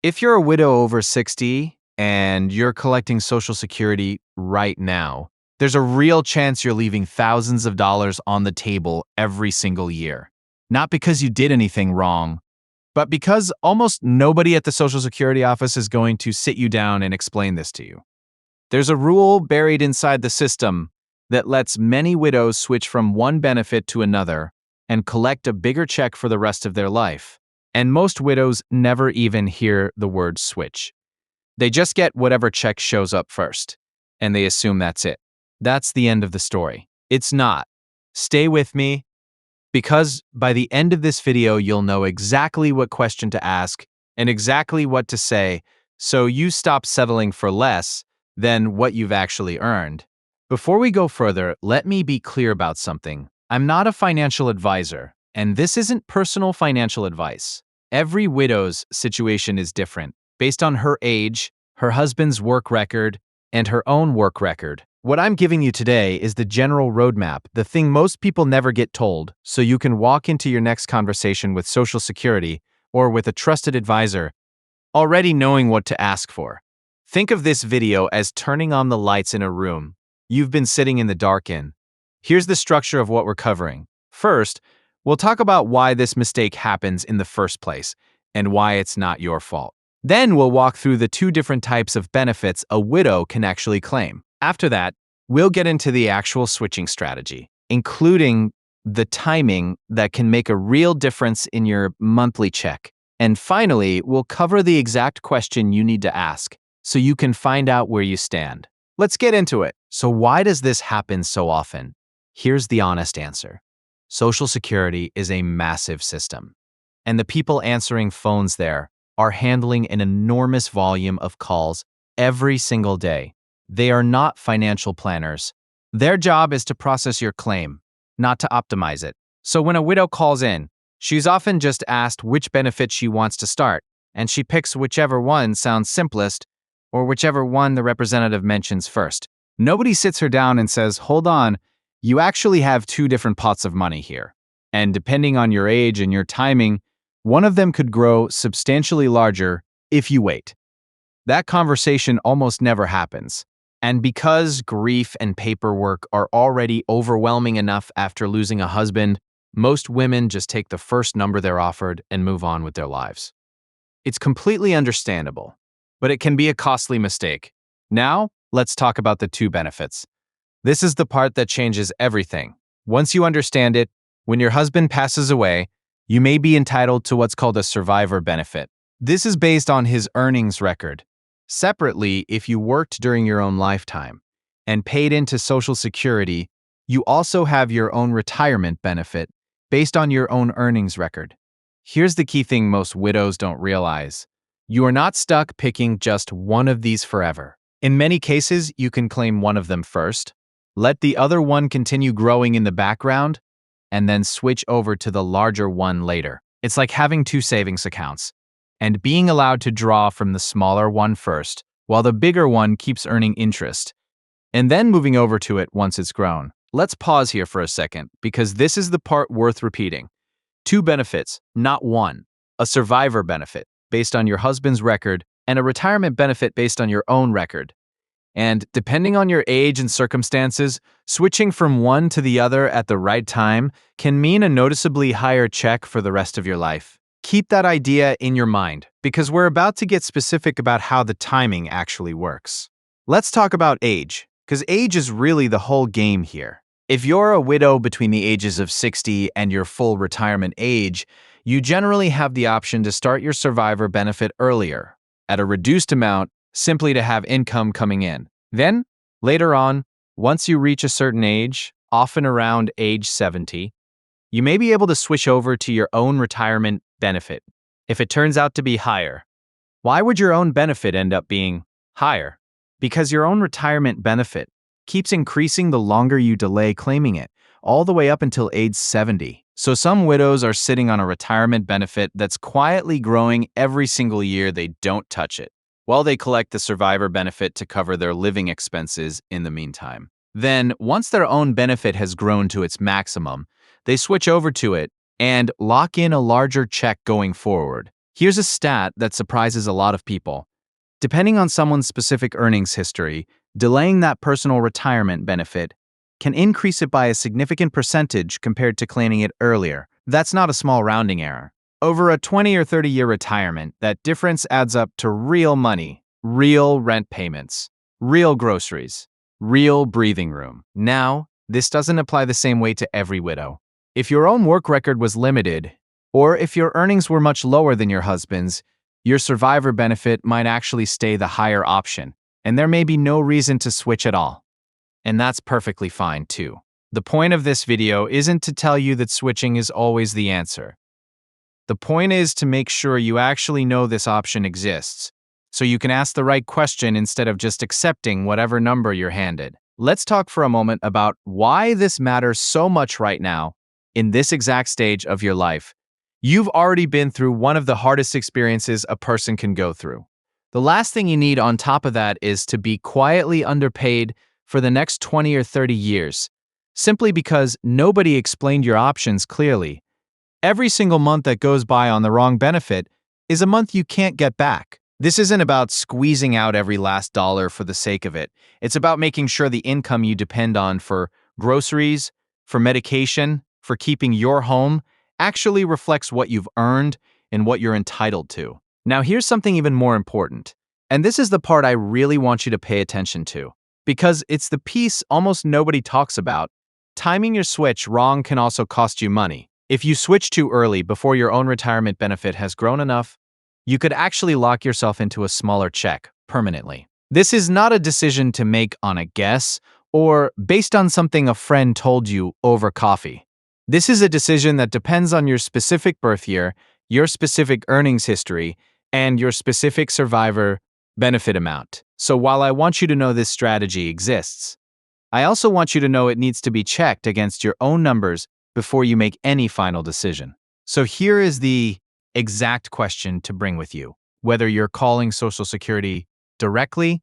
If you're a widow over 60 and you're collecting Social Security right now, there's a real chance you're leaving thousands of dollars on the table every single year. Not because you did anything wrong, but because almost nobody at the Social Security office is going to sit you down and explain this to you. There's a rule buried inside the system that lets many widows switch from one benefit to another and collect a bigger check for the rest of their life. And most widows never even hear the word switch. They just get whatever check shows up first, and they assume that's it. That's the end of the story. It's not. Stay with me, because by the end of this video, you'll know exactly what question to ask and exactly what to say, so you stop settling for less than what you've actually earned. Before we go further, let me be clear about something. I'm not a financial advisor, and this isn't personal financial advice. Every widow's situation is different, based on her age, her husband's work record, and her own work record. What I'm giving you today is the general roadmap, the thing most people never get told, so you can walk into your next conversation with Social Security or with a trusted advisor, already knowing what to ask for. Think of this video as turning on the lights in a room you've been sitting in the dark in. Here's the structure of what we're covering. First, we'll talk about why this mistake happens in the first place and why it's not your fault. Then we'll walk through the two different types of benefits a widow can actually claim. After that, we'll get into the actual switching strategy, including the timing that can make a real difference in your monthly check. And finally, we'll cover the exact question you need to ask so you can find out where you stand. Let's get into it. So why does this happen so often? Here's the honest answer. Social Security is a massive system, and the people answering phones there are handling an enormous volume of calls every single day. They are not financial planners. Their job is to process your claim, not to optimize it. So when a widow calls in, she's often just asked which benefit she wants to start, and she picks whichever one sounds simplest or whichever one the representative mentions first. Nobody sits her down and says, "Hold on, you actually have two different pots of money here. And depending on your age and your timing, one of them could grow substantially larger if you wait." That conversation almost never happens. And because grief and paperwork are already overwhelming enough after losing a husband, most women just take the first number they're offered and move on with their lives. It's completely understandable, but it can be a costly mistake. Now, let's talk about the two benefits. This is the part that changes everything. Once you understand it, when your husband passes away, you may be entitled to what's called a survivor benefit. This is based on his earnings record. Separately, if you worked during your own lifetime and paid into Social Security, you also have your own retirement benefit based on your own earnings record. Here's the key thing most widows don't realize. You are not stuck picking just one of these forever. In many cases, you can claim one of them first, let the other one continue growing in the background, and then switch over to the larger one later. It's like having two savings accounts and being allowed to draw from the smaller one first, while the bigger one keeps earning interest, and then moving over to it once it's grown. Let's pause here for a second, because this is the part worth repeating. Two benefits, not one. A survivor benefit, based on your husband's record, and a retirement benefit based on your own record. And depending on your age and circumstances, switching from one to the other at the right time can mean a noticeably higher check for the rest of your life. Keep that idea in your mind, because we're about to get specific about how the timing actually works. Let's talk about age, because age is really the whole game here. If you're a widow between the ages of 60 and your full retirement age, you generally have the option to start your survivor benefit earlier, at a reduced amount, simply to have income coming in. Then, later on, once you reach a certain age, often around age 70, you may be able to switch over to your own retirement benefit if it turns out to be higher. Why would your own benefit end up being higher? Because your own retirement benefit keeps increasing the longer you delay claiming it, all the way up until age 70. So some widows are sitting on a retirement benefit that's quietly growing every single year they don't touch it, while they collect the survivor benefit to cover their living expenses in the meantime. Then, once their own benefit has grown to its maximum, they switch over to it and lock in a larger check going forward. Here's a stat that surprises a lot of people. Depending on someone's specific earnings history, delaying that personal retirement benefit can increase it by a significant percentage compared to claiming it earlier. That's not a small rounding error. Over a 20 or 30-year retirement, that difference adds up to real money, real rent payments, real groceries, real breathing room. Now, this doesn't apply the same way to every widow. If your own work record was limited, or if your earnings were much lower than your husband's, your survivor benefit might actually stay the higher option, and there may be no reason to switch at all. And that's perfectly fine, too. The point of this video isn't to tell you that switching is always the answer. The point is to make sure you actually know this option exists, so you can ask the right question instead of just accepting whatever number you're handed. Let's talk for a moment about why this matters so much right now, in this exact stage of your life. You've already been through one of the hardest experiences a person can go through. The last thing you need on top of that is to be quietly underpaid for the next 20 or 30 years, simply because nobody explained your options clearly. Every single month that goes by on the wrong benefit is a month you can't get back. This isn't about squeezing out every last dollar for the sake of it. It's about making sure the income you depend on for groceries, for medication, for keeping your home actually reflects what you've earned and what you're entitled to. Now, here's something even more important, and this is the part I really want you to pay attention to, because it's the piece almost nobody talks about. Timing your switch wrong can also cost you money. If you switch too early before your own retirement benefit has grown enough, you could actually lock yourself into a smaller check permanently. This is not a decision to make on a guess or based on something a friend told you over coffee. This is a decision that depends on your specific birth year, your specific earnings history, and your specific survivor benefit amount. So while I want you to know this strategy exists, I also want you to know it needs to be checked against your own numbers before you make any final decision. So here is the exact question to bring with you, whether you're calling Social Security directly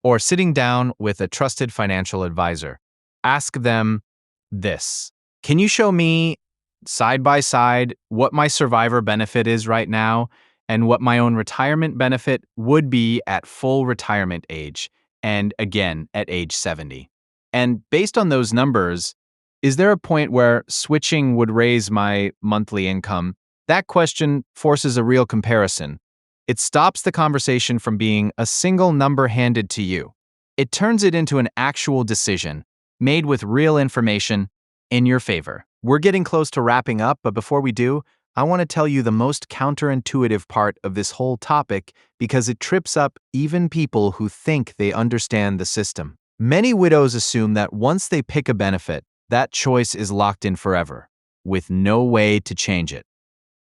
or sitting down with a trusted financial advisor. Ask them this. Can you show me side by side what my survivor benefit is right now and what my own retirement benefit would be at full retirement age and again at age 70? And based on those numbers, is there a point where switching would raise my monthly income? That question forces a real comparison. It stops the conversation from being a single number handed to you. It turns it into an actual decision, made with real information in your favor. We're getting close to wrapping up, but before we do, I want to tell you the most counterintuitive part of this whole topic because it trips up even people who think they understand the system. Many widows assume that once they pick a benefit, that choice is locked in forever, with no way to change it.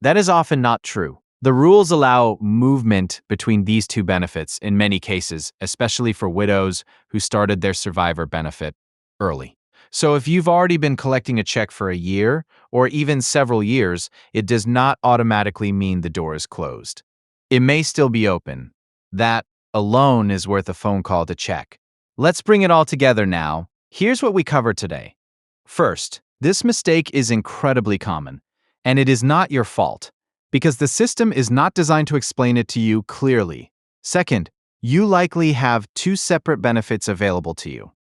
That is often not true. The rules allow movement between these two benefits in many cases, especially for widows who started their survivor benefit early. So if you've already been collecting a check for a year or even several years, it does not automatically mean the door is closed. It may still be open. That alone is worth a phone call to check. Let's bring it all together now. Here's what we covered today. First, this mistake is incredibly common, and it is not your fault, because the system is not designed to explain it to you clearly. Second, you likely have two separate benefits available to you.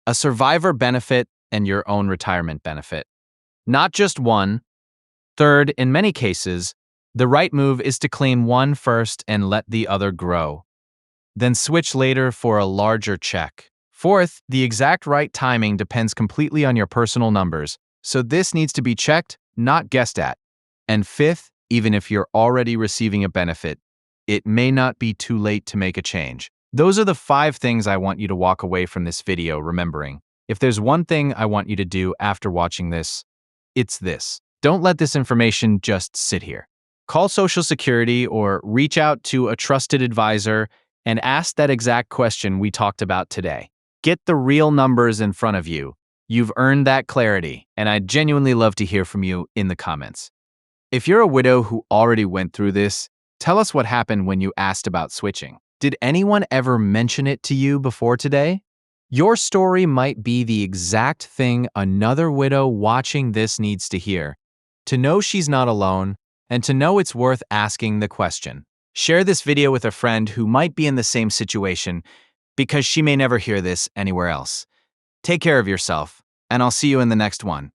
A survivor benefit and your own retirement benefit. Not just one. Third, in many cases, the right move is to claim one first and let the other grow, then switch later for a larger check. Fourth, the exact right timing depends completely on your personal numbers, so this needs to be checked, not guessed at. And fifth, even if you're already receiving a benefit, it may not be too late to make a change. Those are the 5 things I want you to walk away from this video remembering. If there's one thing I want you to do after watching this, it's this. Don't let this information just sit here. Call Social Security or reach out to a trusted advisor and ask that exact question we talked about today. Get the real numbers in front of you. You've earned that clarity, and I'd genuinely love to hear from you in the comments. If you're a widow who already went through this, tell us what happened when you asked about switching. Did anyone ever mention it to you before today? Your story might be the exact thing another widow watching this needs to hear. to know she's not alone, and to know it's worth asking the question. Share this video with a friend who might be in the same situation because she may never hear this anywhere else. Take care of yourself, and I'll see you in the next one.